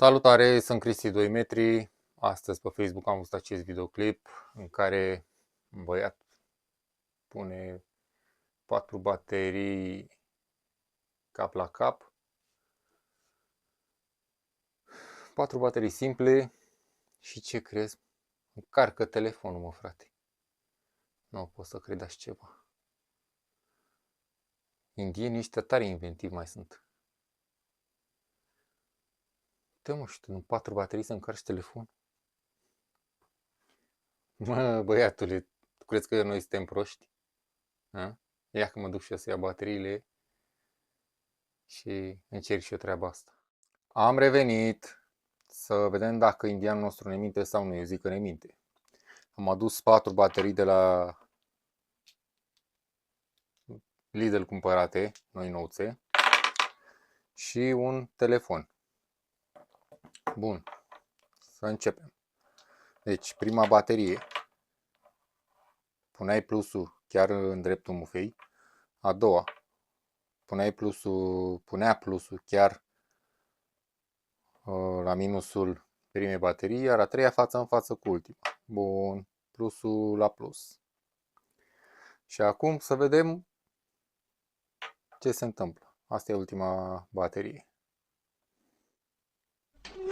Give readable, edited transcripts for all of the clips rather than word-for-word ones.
Salutare, sunt Cristi 2 metri. Astăzi pe Facebook am văzut acest videoclip în care un băiat pune 4 baterii cap la cap. 4 baterii simple și ce crezi? Încarcă telefonul, mă, frate. Nu pot să cred așa ceva. Indienii ăștia tare inventivi mai sunt. Te mă, și tu în 4 baterii să încarci telefon? Mă, băiatule, tu crezi că noi suntem proști? A? Ia că mă duc și eu să ia bateriile și încerc și eu treaba asta. Am revenit să vedem dacă indianul nostru ne minte sau nu. Eu zic că ne minte. Am adus 4 baterii de la Lidl cumpărate, noi nouțe, și un telefon. Bun, să începem. Deci, prima baterie, puneai plusul chiar în dreptul mufei. A doua, punea plusul chiar la minusul primei baterii, iar a treia față în față cu ultima. Bun, plusul la plus. Și acum să vedem ce se întâmplă. Asta e ultima baterie.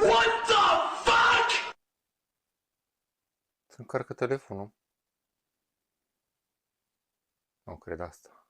What the fuck? Se încarcă telefonul. Nu cred asta.